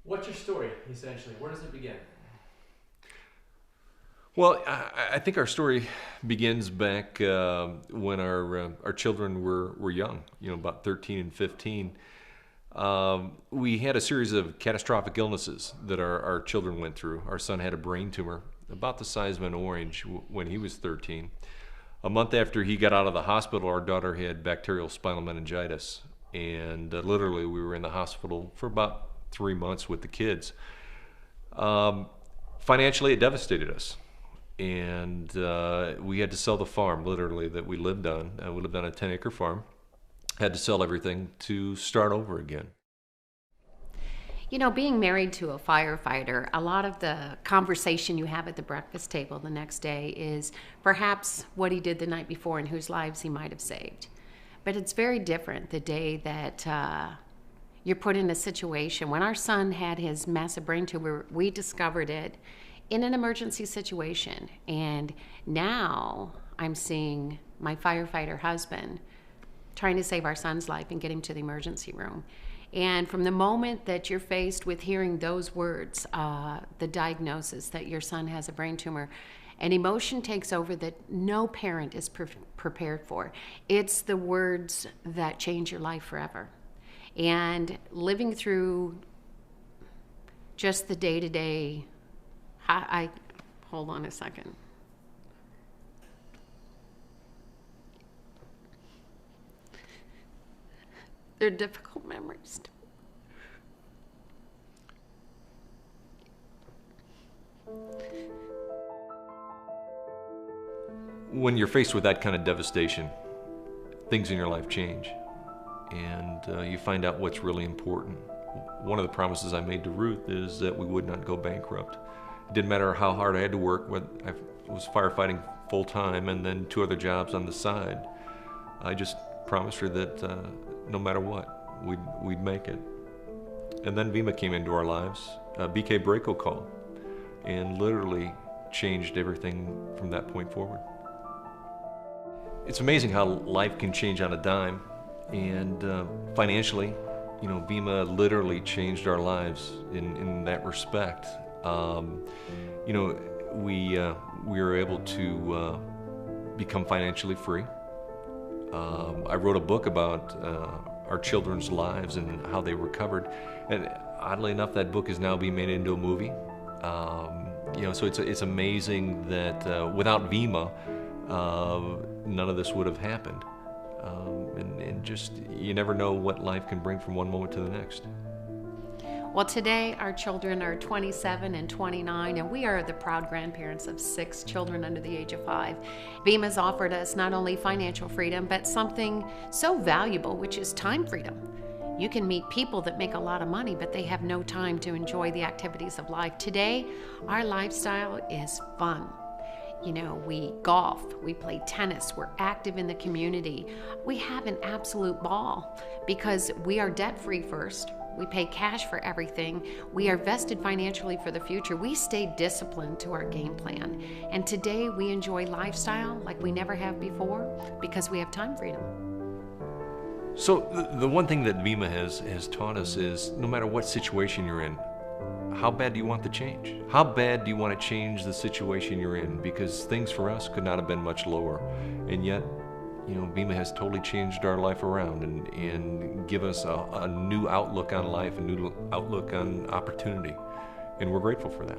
What's your story, essentially? Where does it begin? Well, I think our story begins back when our children were young, about 13 and 15. We had a series of catastrophic illnesses that our children went through. Our son had a brain tumor about the size of an orange when he was 13. A month after he got out of the hospital, our daughter had bacterial spinal meningitis. And literally, we were in the hospital for about 3 months with the kids. Financially, it devastated us. And we had to sell the farm, literally, that we lived on. We lived on a 10-acre farm. Had to sell everything to start over again. You know, being married to a firefighter, a lot of the conversation you have at the breakfast table the next day is perhaps what he did the night before and whose lives he might have saved. But it's very different the day that you're put in a situation. When our son had his massive brain tumor, we discovered it in an emergency situation. And now I'm seeing my firefighter husband trying to save our son's life and get him to the emergency room. And from the moment that you're faced with hearing those words, the diagnosis that your son has a brain tumor, an emotion takes over that no parent is prepared for. It's the words that change your life forever. And living through just the day-to-day, hold on a second. They're difficult memories. When you're faced with that kind of devastation, things in your life change. And you find out what's really important. One of the promises I made to Ruth is that we would not go bankrupt. It didn't matter how hard I had to work. I was firefighting full time and then 2 other jobs on the side. I just promised her that no matter what, we'd make it. And then Vemma came into our lives, a BK Braco call, and literally changed everything from that point forward. It's amazing how life can change on a dime, and financially, Vemma literally changed our lives in that respect. We were able to become financially free. I wrote a book about our children's lives and how they recovered, and oddly enough, that book is now being made into a movie. So it's amazing that without Vemma, none of this would have happened. And just, you never know what life can bring from one moment to the next. Well, today our children are 27 and 29, and we are the proud grandparents of 6 children under the age of 5. Vemma's offered us not only financial freedom, but something so valuable, which is time freedom. You can meet people that make a lot of money, but they have no time to enjoy the activities of life. Today, our lifestyle is fun. We golf, we play tennis, we're active in the community. We have an absolute ball because we are debt-free first. We pay cash for everything. We are vested financially for the future. We stay disciplined to our game plan. And today we enjoy lifestyle like we never have before because we have time freedom. So the one thing that Vemma has taught us is no matter what situation you're in, how bad do you want the change? How bad do you want to change the situation you're in? Because things for us could not have been much lower. And yet, Vemma has totally changed our life around and give us a new outlook on life, a new outlook on opportunity. And we're grateful for that.